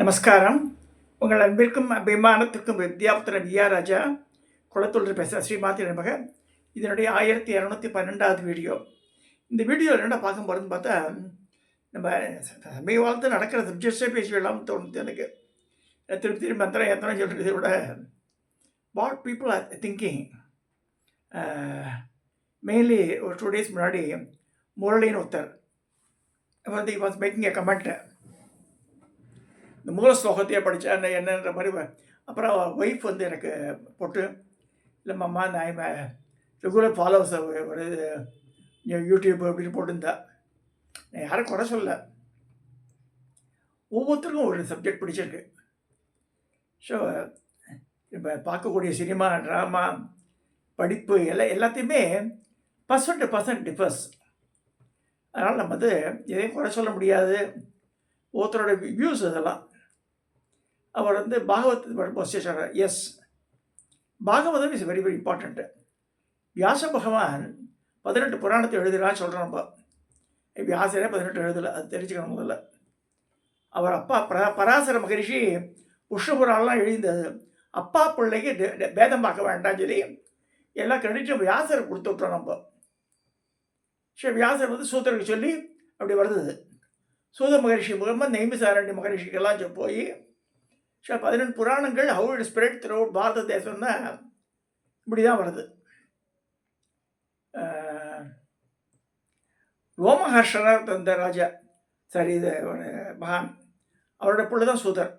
நமஸ்காரம். உங்கள் அன்பிற்கும் அபிமானத்திற்கும் வித்யாபுத்திர விஆர் ராஜா குளத்தூர் பேசுகிற ஸ்ரீமாத்தி நமக. இதனுடைய 1212வது வீடியோ. இந்த வீடியோவில் என்ன பார்க்க போகிறதுன்னு பார்த்தா, நம்ம சமீப காலத்தில் நடக்கிற சப்ஜெக்ட்ஸே பேசிடலாம்னு தோணுது எனக்கு. திருப்பி திரும்பி மந்திரம் எத்தனை சொல்கிறத விட what people are thinking. Mainly ஒரு 2 days முன்னாடி முரளின்னு ஒருத்தர் வந்து வாஸ் மேக்கிங் எ கமெண்ட். இந்த மூல ஸ்லோகத்தையே படித்தா என்னன்ற மாதிரி. அப்புறம் ஒய்ஃப் வந்து எனக்கு போட்டு, இல்லைம்மா நான் ரெகுலர் ஃபாலோவர்ஸ் ஒரு யூடியூப் அப்படின்னு போட்டிருந்தா. நான் யாரும் குறை சொல்ல, ஒவ்வொருத்தருக்கும் ஒரு சப்ஜெக்ட் பிடிச்சிருக்கு. ஸோ இப்போ பார்க்கக்கூடிய சினிமா, ட்ராமா, படிப்பு எல்லாத்தையுமே பர்சன்ட் டு பர்சன்ட் டிஃபர்ஸ். அதனால் நம்ம வந்து எதையும் குறை சொல்ல முடியாது. ஒருத்தரோட வியூஸ் அதெல்லாம். அவர் வந்து பாகவத் சொல்கிறார். Yes, Bhagavatam is very very important. Vyasa பகவான் 18 புராணத்தை எழுதுகிறான்னு சொல்கிறோம். நம்ம வியாசரே 18 எழுதலை, அது தெரிஞ்சுக்கணும் முதல்ல. அவர் அப்பா பராசர மகரிஷி விஷ்ணுபுராணம்லாம் எழுந்தது. அப்பா பிள்ளைக்கு பேதம் பார்க்க வேண்டாம்னு சொல்லி எல்லா கிரெடிட்டும் வியாசர் கொடுத்து விட்றோம் நம்ம. சரி, வியாசர் வந்து சூத்திரருக்கு சொல்லி அப்படி வருது. சூத மகரிஷி மூலமாக நெய்மிசாரணி மகரிஷிக்கெல்லாம் போய் 18 புராணங்கள் how it spread throughout Bharata தேசம்னா இப்படி தான் வருது. ரோமஹர்ஷனர் தந்த ராஜா, சரி இது மகான், அவரோட பிள்ளை தான் சூதர்.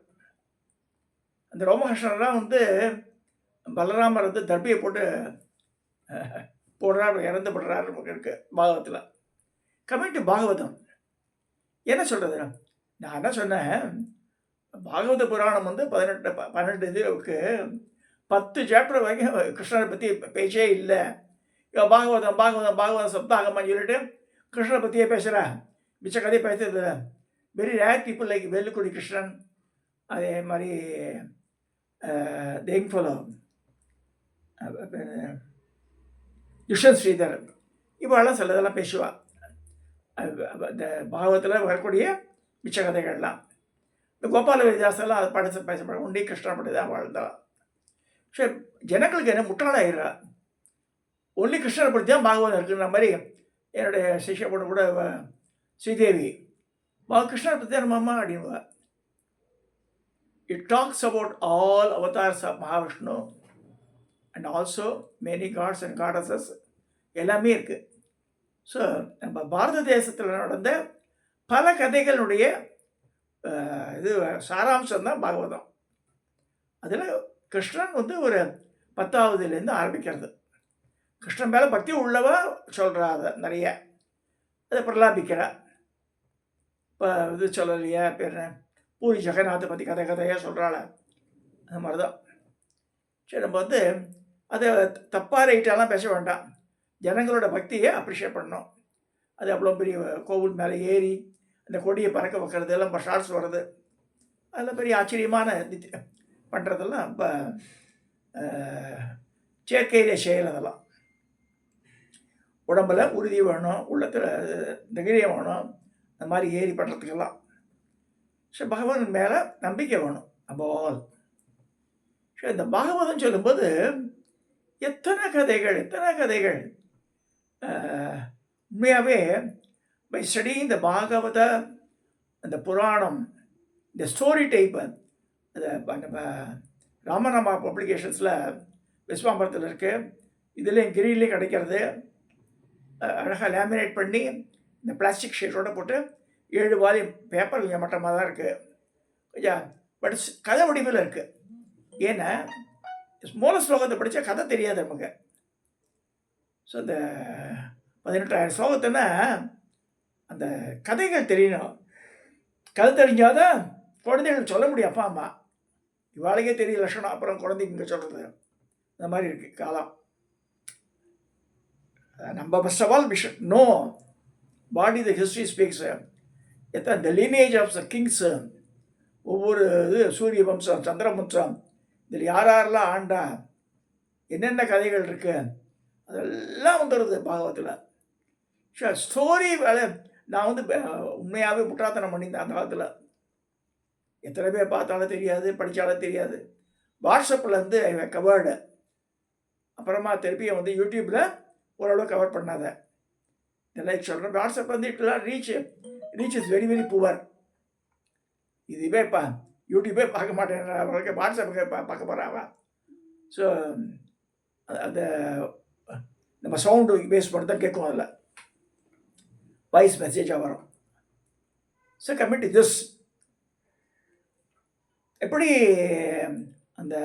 அந்த ரோமஹர்ஷனராக வந்து பலராமர் வந்து தர்பியை போட்டு போடுறார், இறந்து படுறாரு இருக்கு பாகவத்தில். கமிங் டு பாகவதம் என்ன சொல்கிறது? நான் என்ன சொன்னேன், பாகவத புராணம் வந்து 12 இதுக்கு 10 சாப்டர் வரைக்கும் கிருஷ்ணரை பற்றி பேச்சே இல்லை. பாகவதம் பாகவதம் பாகவதம் சப்தாகம்னு சொல்லிட்டு கிருஷ்ணரை பற்றியே பேசுகிறேன், மிச்ச கதையை பேசுறது. Very rare people like Velukkudi Krishnan, அதே மாதிரி தேங்ஃபலோ துஷ்யந்த் ஸ்ரீதர், இவெல்லாம் சிலதெல்லாம் பேசுவாள். இந்த பாகவத்தில் வரக்கூடிய மிச்ச கதைகள்லாம். இந்த கோபால வித்யாசெல்லாம் அதை பேசப்பட உண்டி கிருஷ்ணன் படி தான் வாழ்ந்தான். சரி, ஜனங்களுக்கு என்ன முட்டாளாயிடுறா, ஒன்லி கிருஷ்ணனை பற்றி தான் பாகவதம் இருக்குன்ற மாதிரி. என்னுடைய சிஷ்ய பொண்ணு கூட ஸ்ரீதேவி கிருஷ்ணனை பற்றி தான் நம்ம அப்படின்வா. It talks about all avatars of Mahavishnu and also many gods and goddesses எல்லாமே இருக்குது. ஸோ நம்ம பாரத தேசத்தில் நடந்த பல கதைகளுடைய இது சாராம்சம் தான் பாகவதம். அதில் கிருஷ்ணன் வந்து ஒரு 10வதுலேருந்து ஆரம்பிக்கிறது. கிருஷ்ணன் மேலே பக்தி உள்ளவா சொல்கிறா, அதை நிறைய அதை பிரலாபிக்கிறா. இப்போ இது சொல்லலையா, பேர் பூரி ஜெகநாத்தை பற்றி கதையாக சொல்கிறாள், அந்த மாதிரி தான். சரி, நம்ம வந்து அதை தப்பாக ரைட்டாலாம் பேச வேண்டாம். ஜனங்களோட பக்தியை அப்ரிஷியேட் பண்ணணும். அது அவ்வளோ பெரிய கோவில் மேலே ஏறி அந்த கொடியை பறக்க வைக்கிறது எல்லாம் இப்போ ஷார்ட்ஸ் வர்றது, அதில் பெரிய ஆச்சரியமான பண்ணுறதெல்லாம் இப்போ செயற்கையிலே செயல். அதெல்லாம் உடம்பில் உறுதி வேணும், உள்ளத்தில் தைரியம் வேணும், அந்த மாதிரி ஏறி பண்ணுறதுக்கெல்லாம். ஸோ பகவான் மேலே நம்பிக்கை வேணும் அபால். ஸோ இந்த பாகவதம் சொல்லும்போது எத்தனை கதைகள் உண்மையாகவே பை ஸ்டடிங் இந்த பாகவத, அந்த புராணம், இந்த ஸ்டோரி டைப்பு, அதை நம்ம ராமநாமா பப்ளிகேஷன்ஸில் விஸ்வாம்பரத்தில் இருக்குது, இதுலேயும் கிரியிலையும் கிடைக்கிறது. அழகாக லேமினேட் பண்ணி இந்த பிளாஸ்டிக் ஷீட்டோடு போட்டு 7 வால்யூம் பேப்பர் கொஞ்சம் மட்டமாக தான் இருக்குது கொஞ்சம், பட் கதை வடிவில் இருக்குது. ஏன்னா மூல ஸ்லோகத்தை படித்தா கதை தெரியாது நமக்கு. ஸோ இந்த 18,000 ஸ்லோகத்தைன்னா அந்த கதைகள் தெரியணும். கதை தெரிஞ்சாதான் குழந்தைகள் சொல்ல முடியும். அப்பா அம்மா இவாளுக்கே தெரிய லட்சணம், அப்புறம் குழந்தைங்க சொல்கிறது, இந்த மாதிரி இருக்குது காலம். நம்ம first of all we should know what is the history speaks. The lineage of the kings, ஒவ்வொரு இது சூரிய வம்சம், சந்திர வம்சம், இதில் யாரெல்லாம் ஆண்டா, என்னென்ன கதைகள் இருக்குது, அதெல்லாம் வந்துடுது பாகவத்தில். ஸ்டோரி வேலை. நான் வந்து உண்மையாகவே முட்டாத்தனம் பண்ணியிருந்தேன் அந்த காலத்தில். எத்தனை பேர் பார்த்தாலும் தெரியாது, படித்தாலும் தெரியாது. வாட்ஸ்அப்பில் வந்து கவர்டு. அப்புறமா திருப்பியும் வந்து யூடியூப்பில் ஓரளவு கவர் பண்ணாத. இதெல்லாம் சொல்கிறேன். வாட்ஸ்அப் வந்து இப்பெல்லாம் reach is very very poor. இதுவே யூடியூப்பே பார்க்க மாட்டேன், அவங்களுக்கு வாட்ஸ்அப்புக்கு பார்க்க போகிறாங்க. ஸோ அந்த நம்ம சவுண்டு பேஸ் பண்ணி தான் கேட்கும், அதில் வாய்ஸ் மெசேஜாக வரும். ஸோ கமிட் திஸ் எப்படி அந்த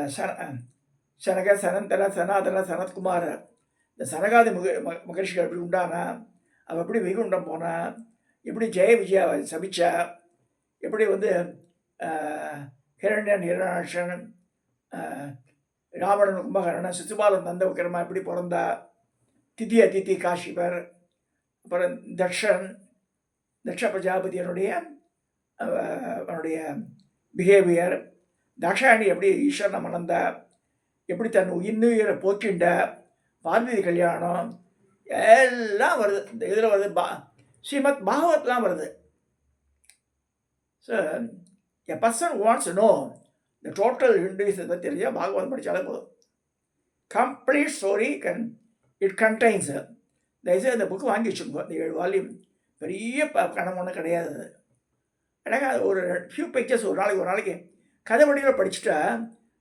சனக சனந்தன சனாதன சனத்குமார், இந்த சனகாதி மகர்ஷிகள் எப்படி உண்டானா, அவள் எப்படி வைகுண்டம் போனா, எப்படி ஜெய விஜயா சபிச்சா, எப்படி வந்து ஹிரண்யன் ஹிரணாட்சன், ராவணன் கும்பகரணன், சிசுபாலன் நந்த விக்ரமா எப்படி பிறந்தா, திதி அதிதி காஷிபர், அப்புறம் தக்ஷ பிரஜாபதியனுடைய அவனுடைய பிஹேவியர், தாக்ஷாயணி எப்படி ஈஸ்வரனை மணந்தா, எப்படி தன் இன்னுயிரை போக்கிண்ட, பார்வதி கல்யாணம் எல்லாம் வருது. இந்த இதில் வருது, ஸ்ரீமத் பாகவத்லாம் வருது. So a person wants know இந்த டோட்டல் ஹிந்துயிசத்தை தெரிஞ்சால் பாகவதம் படித்தாலே போதும். Complete story it contains. தயவுசெய்து அந்த புக்கு வாங்கி வச்சுக்கோங்க. இந்த 7 வால்யூம் பெரிய கணம் ஒன்றும் கிடையாது. அழகாக ஒரு ஃபியூ பேஜஸ் ஒரு நாளைக்கு கதை வடிவில் படிச்சுட்டா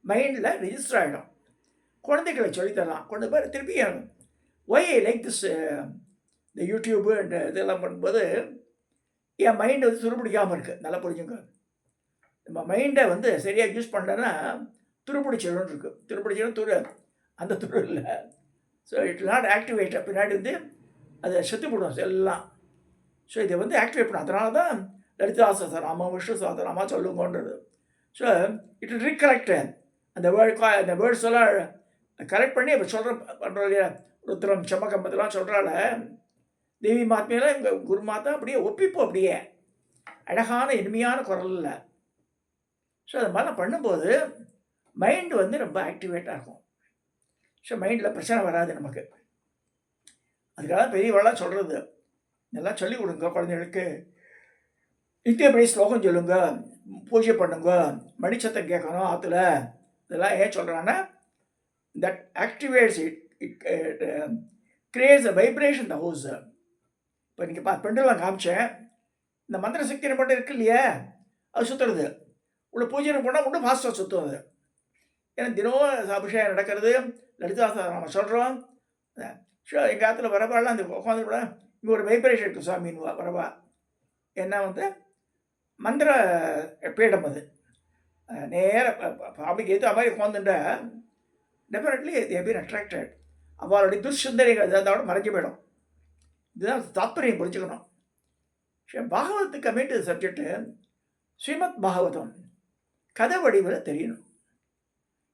மைண்டில் ரிஜிஸ்டர் ஆகிடும். குழந்தைகளை சொல்லித்தரலாம். கொண்டு போய் திருப்பி ஒய் ஐ லைக் திஸ் இந்த யூடியூப்பு அண்ட் இதெல்லாம் பண்ணும்போது என் மைண்டு வந்து துருப்பிடிக்காமல் இருக்குது. நல்லா புரிஞ்சுங்க. நம்ம மைண்டை வந்து சரியாக யூஸ் பண்ணலன்னா துருப்பிடிச்சிடணும் இருக்குது. துருப்பிடிச்சிடும் அந்த துரு இல்லை. So it not activate. பின்னாடி வந்து அதை செத்து போடும் எல்லாம். ஸோ இதை வந்து ஆக்டிவேட் பண்ணும். அதனால தான் லலிதா சஹஸ்ரநாமம், விஷ்ணு சஹஸ்ரநாமம் சொல்லுங்கன்றது. ஸோ இட் ரீகலெக்ட் அந்த வேர்ட்ஸ் எல்லாம் கரெக்ட் பண்ணி இப்போ பண்ணுறோம் இல்லையா. ருத்ரம் சமகம்பத்தெல்லாம் சொல்கிறால தேவி மாத்மையெல்லாம் எங்கள் குரு மாதா அப்படியே ஒப்பிப்போம். அப்படியே அழகான இனிமையான குரலில். ஸோ அது மாதிரிலாம் பண்ணும்போது மைண்டு வந்து ரொம்ப ஆக்டிவேட்டாக இருக்கும். ஸோ மைண்டில் பிரச்சனை வராது நமக்கு. அதுக்காக பெரியவளாக சொல்கிறது, இதெல்லாம் சொல்லிக் கொடுங்க குழந்தைகளுக்கு. நித்தியப்படி ஸ்லோகம் சொல்லுங்க, பூஜை பண்ணுங்க, மணிச்சத்தம் கேட்கணும் ஆற்றுல. இதெல்லாம் ஏன் சொல்கிறான்னா, that activates it creates a vibration the house. இப்போ நீங்கள் பெண்டெல்லாம் காமிச்சேன். இந்த மந்திர சக்தியை மட்டும் இருக்கு இல்லையா, அது சுற்றுறது. உள்ள பூஜை போனால் இன்னும் ஃபாஸ்ட்டாக சுற்றும் அது. ஏன்னா தினம் அபிஷேகம் நடக்கிறது, லலிதா நம்ம சொல்கிறோம். ஷோ எங்கள் ஆற்றுல வரவாலாம் அந்த உட்காந்துக்கூட இங்கே ஒரு வைப்ரேஷன் இருக்குது சுவாமின்னு வரவா. ஏன்னா வந்து மந்திர பீடம் அது. நேராக சாமிக்கு ஏற்ற மாதிரி உட்காந்துட்டா டெஃபினெட்லி தே பீன் அட்ராக்டட். அவளுடைய துர்சுந்தரிகள் அதோட மறைஞ்சு போயிடும். இதுதான் தாத்பரியம் புரிஞ்சுக்கணும். பாகவத்துக்கு கமிட்டு சப்ஜெக்டு ஸ்ரீமத் பாகவதம் கதை வடிவில் தெரியணும்.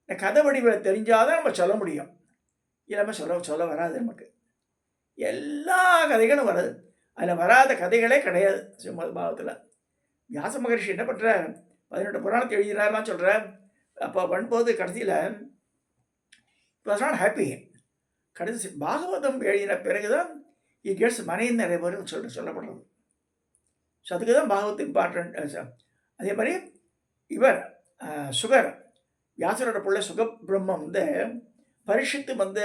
இந்த கதை வடிவில் தெரிஞ்சாதான் நம்ம சொல்ல முடியும். இல்லாமல் சொல்ல வராது நமக்கு. எல்லா கதைகளும் வராது. அதில் வராத கதைகளே கிடையாது ஸ்ரீமத் பாகவத்தில். வியாச மகரிஷி என்ன பண்ணுற 18 புராணத்தை எழுதினார்லாம் சொல்கிற. அப்போ பண்ணும்போது கடைசியில் வாஸ் நாட் ஹாப்பி. கடைசி பாகவதம் எழுதின பிறகு தான் இ கெட்ஸ் மனைவி நிறைவேறும் சொல்லப்படுறது. ஸோ அதுக்கு தான் பாகவத் இம்பார்ட்டன்ட். அதே மாதிரி இவர் சுகர், வியாசரோட பிள்ளை சுகபிரம்மம் வந்து பரிஷத்து வந்து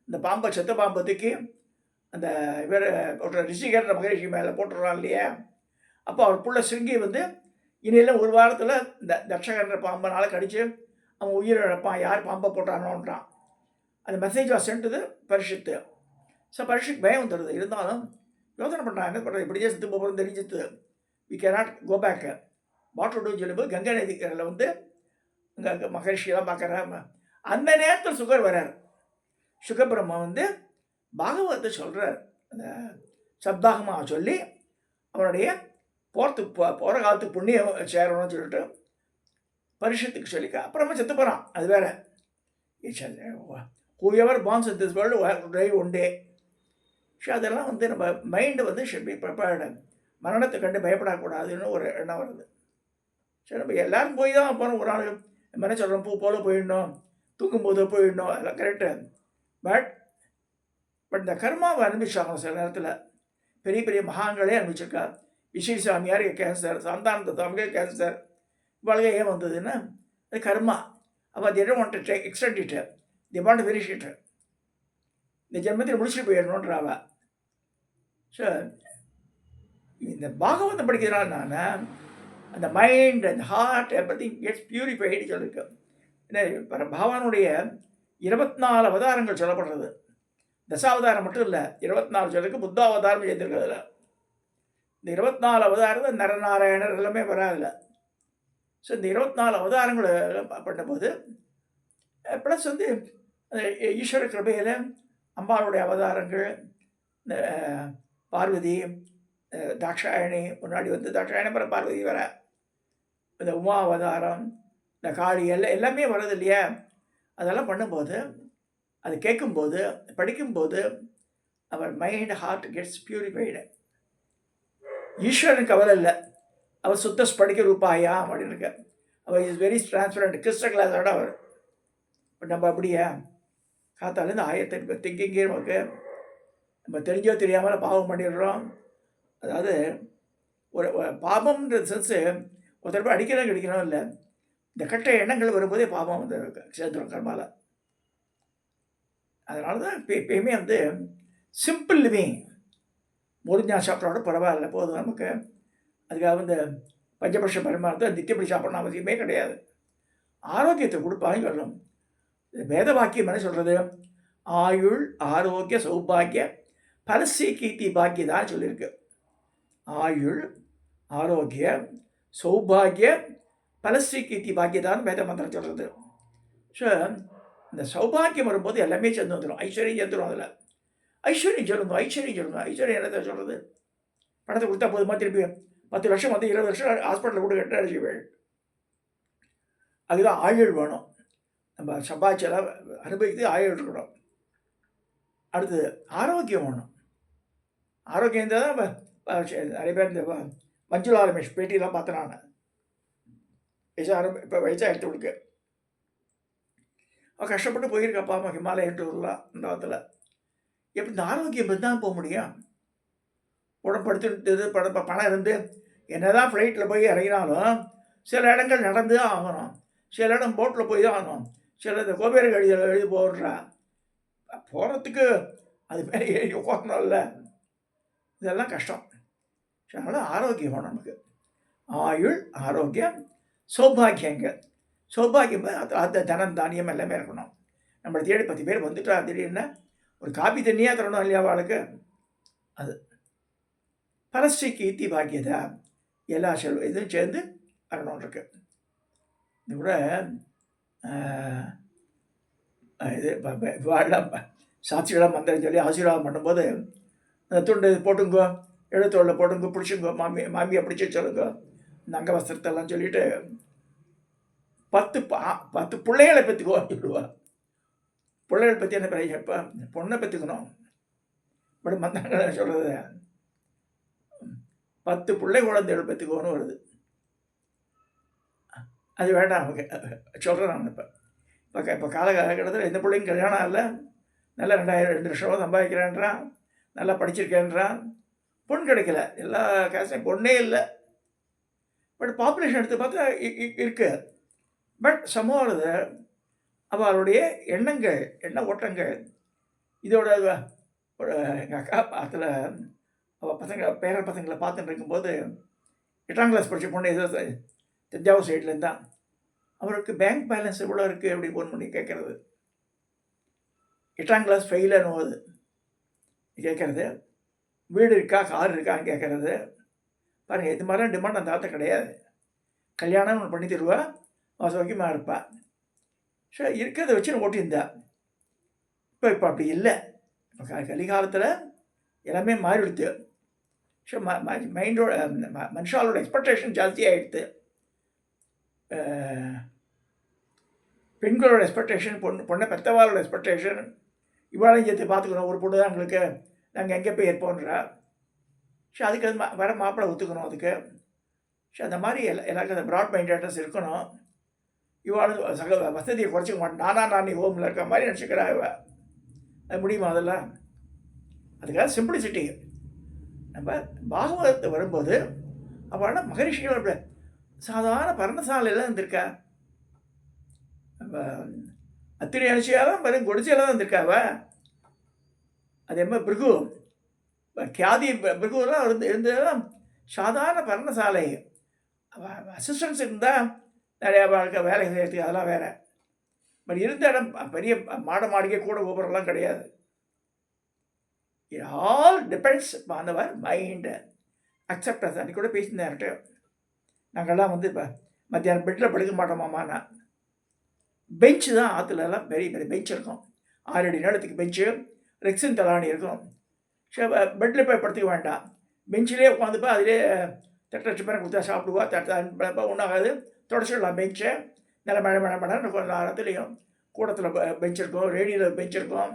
இந்த பாம்பை செத்த பாம்பத்துக்கு அந்த இவர் ரிஷிகர் மகரிஷி மேலே போட்டுடுறான் இல்லையா. அப்போ அவர் பிள்ளை சிருங்கி வந்து இனியெல்லாம் ஒரு வாரத்தில் இந்த தட்சகன்ற பாம்பனால் கடித்து அவன் உயிரை இழப்பான், யார் பாம்பை போட்டானோன்றான். அந்த message was sent to Parishad. So பரிஷத்துக்கு பயம் தருது. இருந்தாலும் யோசனை பண்ணுறாங்க, என்ன பண்ணுறது, இப்படியே செத்து போகிறது தெரிஞ்சுது. We can not go back. Water டூன்னு சொல்லும்போது கங்கை நதிக்கரையில் வந்து அங்கே மகரிஷியெல்லாம் பார்க்குறாங்க. அந்த நேரத்தில் சுகர் வர்றார். சுகபிரம்மா வந்து பாகவத்தை சொல்கிறார். அந்த சப்தாகமாக சொல்லி அவனுடைய போகிற காலத்துக்கு புண்ணியம் சேரணும்னு சொல்லிட்டு பரிஷத்துக்கு சொல்லிக்க அப்புறமா செத்து போகிறான். அது வேறு. whoever borns in this world will die one day. So அதெல்லாம் வந்து நம்ம மைண்டு வந்து ஷுட் பி ப்ரிப்பேர்டு. மரணத்தை கண்டு பயப்படக்கூடாதுன்னு ஒரு எண்ணம் வருது. சரி, நம்ம எல்லோரும் போய் தான் போகிறோம். ஒரு நாள் நம்ம என்ன சொல்கிறோம், பூ போல் போயிடணும், தூங்கும்போது போயிடணும், அதெல்லாம் கரெக்டு. பட் இந்த கர்மாவை அனுபவிச்சாங்க. சில நேரத்தில் பெரிய பெரிய மகான்களே அனுபவிச்சிருக்கா. விஜய் சாமியார் கேன்சர், சந்தானந்த சாமிகள் கேன்சர், இவளுக்கு ஏன் வந்ததுன்னா அது கர்மா. அவள் they don't want to extend it, they want to finish it. இந்த ஜென்மத்தில் முடிச்சுட்டு போயிடணுன்ற அவள். ஸோ இந்த பாகவதம் படிக்கிறதுனால நான் அந்த மைண்ட், அந்த ஹார்ட், எவ்ரிதிங் கெட்ஸ் பியூரிஃபைடு சொல்லியிருக்கு. ஏன்னா பகவானுடைய 24 அவதாரங்கள் சொல்லப்படுறது. தசாவதாரம் மட்டும் இல்லை, 24 சொல்லிருக்கு. புத்தாவதாரம் சேர்ந்துருக்கிறதுல இந்த 24 அவதாரம் நரநாராயணர் எல்லாமே வராதுல. ஸோ இந்த 24 அவதாரங்களை பண்ணும்போது ப்ளஸ் வந்து ஈஸ்வர கிருபையில் அம்பாளுடைய அவதாரங்கள், இந்த பார்வதி, தாட்சாயணி, முன்னாடி வந்து தாட்சாயணி பிற பார்வதி வர, இந்த உமா அவதாரம், இந்த காளி எல்லாமே வர்றது இல்லையா. அதெல்லாம் பண்ணும்போது, அது கேட்கும்போது, படிக்கும்போது அவர் மைண்ட், ஹார்ட் கெட்ஸ் பியூரிஃபைடு. ஈஸ்வரனுக்கு கவலை இல்லை, அவர் சுத்த ஸ்படிக்க ரூபாயா அப்படின்னு இருக்க. அவர் இஸ் வெரி டிரான்ஸ்பரண்ட், கிறிஸ்ட கிளாஸோட அவர். இப்போ நம்ம அப்படியா காத்தாலேருந்து 1008 திங்கிங்கே நமக்கு. நம்ம தெரிஞ்சோ தெரியாமல் பாவம் பண்ணிடுறோம். அதாவது ஒரு பாவம்ன்ற சென்ஸு ஒரு தடவை அடிக்கிறோம் கிடைக்கணும் இல்லை, இந்த கட்ட எண்ணங்கள் வரும்போதே பாவம் வந்து சேர்ந்துடும் கர்மால. அதனால தான் எப்பயுமே வந்து சிம்பிள் லிவிங், முறிஞ்சா சாப்பிட்றோட பரவாயில்ல, போதும் நமக்கு. அதுக்காக வந்து பஞ்சபட்ச பரிமாணத்தை நித்தியப்படி சாப்பிடணும் அவசியமே கிடையாது. ஆரோக்கியத்தை கொடுப்பாங்க சொல்லணும். வேத வாக்கியம் என்ன சொல்கிறது? ஆயுள் ஆரோக்கிய சௌபாகிய பரசி கீர்த்தி பாக்கியதான் சொல்லியிருக்கு. ஆயுள் ஆரோக்கிய சௌபாகிய பலஸ்ரீ கீர்த்தி பாக்கியதான் வேத மந்திரம் சொல்கிறது. ஸோ இந்த சௌபாகியம் வரும்போது எல்லாமே சேர்ந்து வந்துடும், ஐஸ்வர்யம் சேர்ந்துடும். அதில் ஐஸ்வர்யம் சொல்லுங்க, ஐஸ்வர்யம் சொல்லுங்க. ஐஸ்வர்யம் என்னத்தை சொல்கிறது? பணத்தை கொடுத்தா போதுமா? திருப்பி 10 வருஷம் வந்து 20 வருஷம் ஹாஸ்பிட்டலில் கூட கட்ட அடிச்சுவேன். அதுதான் ஆயுள் வேணும். நம்ம சம்பாதிச்செல்லாம் அனுபவித்து ஆயுள் இருக்கணும். அடுத்தது ஆரோக்கியம் வேணும். ஆரோக்கியம் இருந்தால் தான் நிறைய பேர் இந்த மஞ்சுளா ரமேஷ் பேட்டியெல்லாம் பார்த்தேன் நான். இப்போ வயசாக எடுத்து கொடுக்க அவள் கஷ்டப்பட்டு போயிருக்காப்பா அம்மா ஹிமாலயன் டூர்லாம். இந்த காலத்தில் எப்படி இந்த ஆரோக்கியம் தான் போக முடியும்? உடம்படுத்து பணம் இருந்து என்ன தான் ஃப்ளைட்டில் போய் இறங்கினாலும் சில இடங்கள் நடந்து தான் ஆகணும், சில இடம் போட்டில் போய் தான் ஆகணும், சில இந்த கோபேர கழிதல் எழுதி போடுறா போகிறதுக்கு அது மேலே எழுதி போகணும்ல. இதெல்லாம் கஷ்டம். அதனால் ஆரோக்கியம் வேணும் நமக்கு. ஆயுள் ஆரோக்கியம் சௌபாகியங்க. சௌபாகியம் அந்த தனம் தானியம் எல்லாமே இருக்கணும். நம்மளை தேடி 10 பேர் வந்துட்டா திடீர்னு ஒரு காப்பி தண்ணியாக தரணும் இல்லையா அவளுக்கு. அது பரஸ்ரீ கீர்த்தி பாக்கியதா எல்லா செல்வம் இதுவும் சேர்ந்து வரணும் இருக்கு. இது கூட இது வாழலாம் சாட்சிகளாக மந்திரம் சொல்லி ஆசீர்வாதம் பண்ணும்போது அந்த துண்டு போட்டுங்கோ, எழுத்தோளில் போட்டுங்கோ, பிடிச்சுங்கோ, மாமியை பிடிச்சி சொல்லுங்க, இந்த அங்க வஸ்திரத்தெல்லாம் சொல்லிவிட்டு 10 பிள்ளைகளை பற்றிக்குவோம் சொல்லுவாள். பிள்ளைகளை பற்றி என்ன பெரிய இப்போ பொண்ணை பற்றிக்கணும். பட் மந்திரங்களை சொல்கிறது 10 பிள்ளை குழந்தைகள் பற்றிக்குவோன்னு வருது. அது வேண்டாம் நமக்கு சொல்கிறேன் நான். இப்போ காலகட்டத்தில் எந்த பிள்ளைங்க கல்யாணம் இல்லை, நல்லா 2 வருஷமாக சம்பாதிக்கிறேன்றான், நல்லா படிச்சிருக்கேன்றான், பொண்ணு கிடைக்கல. எல்லா கேஸ்டையும் பொண்ணே இல்லை. பட் பாப்புலேஷன் எடுத்து பார்த்தா இருக்குது. பட் சமூகத்தில் அவளுடைய எண்ணங்கள், எண்ண ஓட்டங்கள் இதோட ஒரு எங்கள் அக்கா அதில் அவள் பேர பசங்களை பார்த்துட்டு இருக்கும்போது 8ஆம் கிளாஸ் படித்த பொண்ணு ஏதோ தஞ்சாவூர் சைட்லேருந்து தான், அவருக்கு பேங்க் பேலன்ஸ் எவ்வளோ இருக்குது அப்படி ஃபோன் பண்ணி கேட்குறது. 8ஆம் கிளாஸ் ஃபெயிலாக போகுது கேட்குறது. வீடு இருக்கா, கார் இருக்கான்னு கேட்குறது. பாருங்கள், இது மாதிரிலாம் டிமாண்ட் அந்த தாத்த கிடையாது. கல்யாணம் ஒன்று பண்ணி தருவா, சௌக்கியமாக இருப்பாள். ஸோ இருக்கிறத வச்சு ஓட்டியிருந்தா. இப்போ அப்படி இல்லை. இப்போ கலிகாலத்தில் எல்லாமே மாறிடுது. ஸோ மைண்டோட மனுஷாலோட எக்ஸ்பெக்டேஷன் ஜாஸ்தியாகிடுது. பெண்களோட எக்ஸ்பெக்டேஷன், பொண்ணை பெற்றவாளோட எக்ஸ்பெக்டேஷன், இவ்வளோ சேர்த்து பார்த்துக்கணும், ஒரு பொண்ணு தான் எங்களுக்கு, நாங்கள் எங்கே போய் இருப்போன்றா. ஸோ அதுக்கு அது வர மாப்பிள்ளை ஒத்துக்கணும் அதுக்கு. ஸோ அந்த மாதிரி எல்லாருக்கும் அந்த ப்ராட் மைண்டட்னஸ் இருக்கணும். இவாளும் வசதியை குறைச்சிக்க மாட்டேன், நானே ஹோமில் இருக்க மாதிரி நினச்சிக்கிறா இவ. அது முடியுமா? அதெல்லாம் அதுக்காக சிம்பிளிசிட்டி. நம்ம பாகவதத்தை வரும்போது அவள் மகரிஷிகளோட சாதாரண பர்ணசாலையில் இருந்திருக்கா. அத்திரி அனுஷியாலும் வெறும் குடிசையில் தான் இருந்திருக்காவ. அதே மாதிரி பிருகு கியாதி பிருகுலாம் இருந்ததெல்லாம் சாதாரண பர்ணசாலை. அசிஸ்டன்ஸ் இருந்தால் நிறையா வேலை செய்யறதுக்கு அதெல்லாம் வேறு. பட் இருந்த இடம் பெரிய மாளிகை கூட கோபுரம்லாம் கிடையாது. இட் ஆல் டிபெண்ட்ஸ் ஆன் அவர் மைண்டு அக்செப்டன்ஸ். அன்றைக்கி கூட பேசியிருந்தேன்ட்டு, நாங்கள்லாம் வந்து இப்போ மத்தியானம் பெட்டில் படுக்க மாட்டோமாம்மா. பெஞ்சு தான் ஆற்றுலலாம் பெரிய பெரிய பெஞ்ச் இருக்கும். 6 அடி நீளத்துக்கு பெஞ்சு, ரெக்ஸின் தலாணி இருக்கும். பெட்டில் போய் படுத்துக்க வேண்டாம், பெஞ்சிலே உட்காந்துப்பா. அதிலே தட்டச்சு பேரை கொடுத்தா சாப்பிடுவா. ஒன்றாகாது, தொடச்சிடலாம் பெஞ்சை. நல்ல மழை கொஞ்சம் நேரத்துலேயும் கூடத்தில் பெஞ்ச் இருக்கும், ரேடியோவில் பெஞ்ச் இருக்கும்.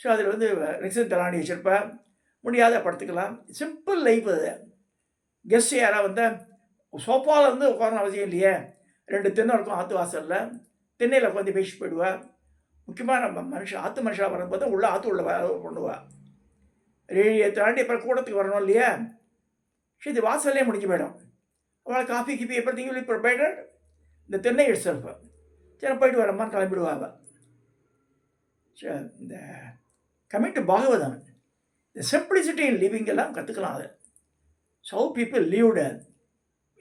ஸோ அதில் வந்து ரெக்ஸின் தலாணி வச்சுருப்பேன். முடியாத படுத்துக்கலாம். சிம்பிள் லைஃப் அது. கெஸ்ட் யாராவது வந்தால் சோஃபாவில் வந்து உட்காரணும் அவசியம் இல்லையே. 2 திண்ணை இருக்கும் ஆற்று வாசலில், திண்ணையில் உட்காந்து பேசி போயிடுவா. முக்கியமாக நம்ம ஆற்று மனுஷாக வரும்போது உள்ளே ஆற்று உள்ள பண்ணுவா. ரேடியை தாண்டி அப்புறம் கூடத்துக்கு வரணும் இல்லையா. ஸோ இது வாசல்லே முடிஞ்சு போயிடும். அவளை காஃபி கிஃபி எப்படி யூ ப்ரொவைடட் இந்த திண்ணை செல்ஃப். சரி போயிட்டு வரம்மான்னு கிளம்பிடுவாங்க. ஸோ இந்த கமிங் டு பாகவதம், இந்த சிம்பிளிசிட்டி இன் லிவிங் எல்லாம் கற்றுக்கலாம். அது சவு பீப்புள் லீவ்டு,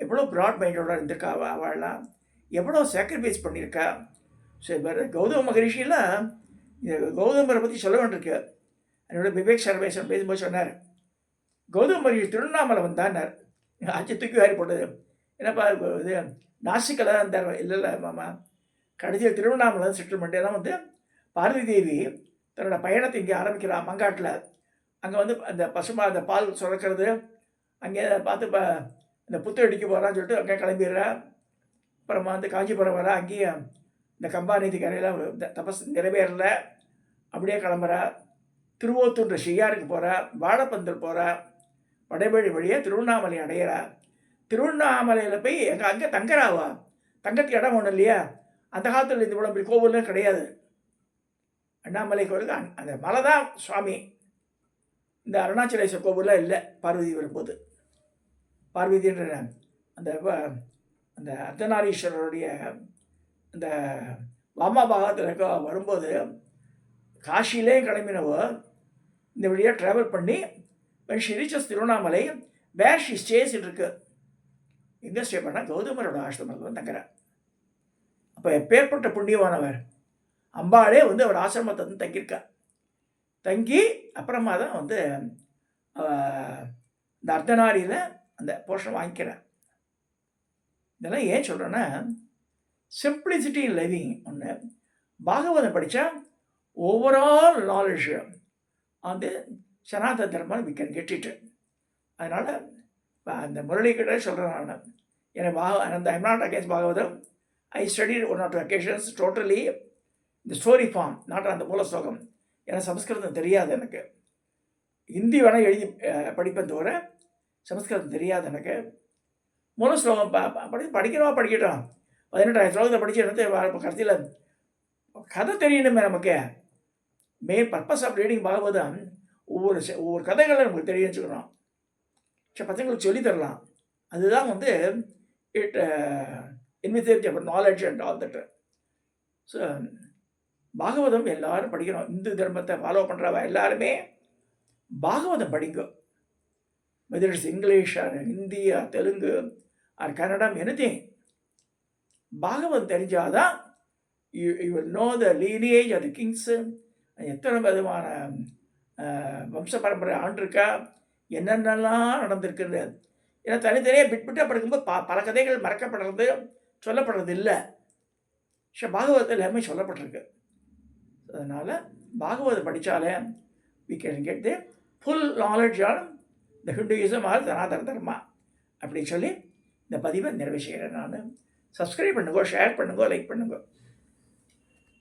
எவ்வளோ ப்ராட் மைண்டோட இருந்திருக்கா அவள்லாம், எவ்வளோ சாக்ரிஃபைஸ் பண்ணியிருக்கா. ஸோ இப்போ கௌதம மகரிஷிலாம் இந்த கௌதமரை பற்றி சொல்ல வேண்டியிருக்கு. என்னோட விவேக் சர்வேசன் பேசும்போது சொன்னார், கௌதம மகரிஷி திருவண்ணாமலை வந்தான்னார். ஆச்சு தூக்கி வாரி போட்டது. என்னப்பா இது நாசிக்கில் தான் இருந்தார். இல்லை மாமா, கடைசியில் திருவண்ணாமலை செட்டில்மெண்ட். ஏன்னா வந்து பார்வதி தேவி தன்னோட பயணத்தை இங்கே ஆரம்பிக்கிறான் மங்காட்டில். அங்கே வந்து அந்த அந்த பால் சுரக்கிறது, அங்கே பார்த்து இந்த புத்து அடிக்க போகிறான்னு சொல்லிட்டு அங்கே கிளம்பிடுறா. அப்புறமா வந்து காஞ்சிபுரம் வர, அங்கேயும் இந்த கம்பாநீதி கரையில் தபஸ் நிறைவேறல, அப்படியே கிளம்புறா. திருவோத்தூன்ற ஷியாருக்கு போகிறா, வாழைப்பந்தல் போகிறா. வடபழி வழியாக திருவண்ணாமலை அடையிறா. திருவண்ணாமலையில் போய் அங்கே தங்குறாவா. தங்கத்துக்கு இடம் ஒன்றும் இல்லையா. அந்த காலத்தில் இந்த இவ்வளோ பெரிய கோவில்லாம் கிடையாது. அண்ணாமலை கோவிலுக்கு அந்த மலை தான் சுவாமி. இந்த அருணாச்சலேஸ்வரர் கோவிலாம் இல்லை பார்வதி வரும்போது. பார்வதின்ற அந்த அந்த அர்த்தநாரீஸ்வரருடைய அந்த வாமாபாகத்தில் வரும்போது காஷிலே கிளம்பினவோ இந்த வழியாக ட்ராவல் பண்ணி she reaches Tiruvannamalai, where she stays இருக்கு. எங்கே ஸ்டே பண்ணால் கௌதமரோட ஆசிரமத்தில் வந்து தங்குறார். அப்போ எப்பேற்பட்ட புண்ணியமானவர். அம்பாளே வந்து அவர் ஆசிரமத்தை வந்து தங்கியிருக்கார். தங்கி அப்புறமா தான் வந்து இந்த அர்த்தநாரியில் அந்த போர்ஷன் வாங்கிக்கிறேன். இதெல்லாம் ஏன் சொல்கிறேன்னா, சிம்பிளிசிட்டி இன் லிவிங் ஒன்று. பாகவதம் படித்தா ஓவரால் நாலேஜ் அந்த சனாதன தர்மம் வி கேன் கெட் இட். அதனால் அந்த முரளிக்கிட்ட சொல்கிறேன் நான், எனக்கு அந்த I'm not against Bhagavatam. I studied 1 or 2 occasions totally இந்த ஸ்டோரி ஃபார்ம், நாட் அந்த மூல ஸ்லோகம். ஏன்னா சமஸ்கிருதம் தெரியாது எனக்கு. ஹிந்தி வேணால் எழுதி படிப்பேன் தவிர சமஸ்கிருதம் தெரியாது எனக்கு. மூல ஸ்லோகம் படிக்கிறவா படிக்கட்டும். 18,000 ஸ்லோகத்தை படித்து என்னத்தை கடைசியில் கதை தெரியணுமே நமக்கு. Main purpose of reading Bhagavatam ஒவ்வொரு கதைகளை நமக்கு தெரிய வச்சுக்கணும். சரி, பசங்களுக்கு சொல்லித்தரலாம். அதுதான் வந்து it envisage our knowledge and all that. So Bhagavatam எல்லாரும் படிக்கணும். இந்து தர்மத்தை ஃபாலோ பண்ணுறவா எல்லாருமே பாகவதம் படிங்க. Whether it's English or Hindi or Telugu or Kannadam, anything. Bhagavatam தெரிஞ்சாதான் you will know the lineage of the kings. எத்தனை விதமான வம்ச பரம்பரை ஆண்டிருக்கா, என்னென்னலாம் நடந்திருக்குன்னு. ஏன்னா தனித்தனியாக பிட்டாக படிக்கும்போது பல கதைகள் மறக்கப்படுறது, சொல்லப்படுறது இல்லை. ஸோ பாகவதத்தில் எல்லாமே சொல்லப்பட்டிருக்கு. அதனால் பாகவதம் படித்தாலே we can get the full knowledge on the Hinduism or Sanatana Dharma அப்படின்னு சொல்லி இந்த பதிவை நிறைவு செய்கிறேன். நான் சப்ஸ்கிரைப் பண்ணுங்க, ஷேர் பண்ணுங்க, லைக் பண்ணுங்க.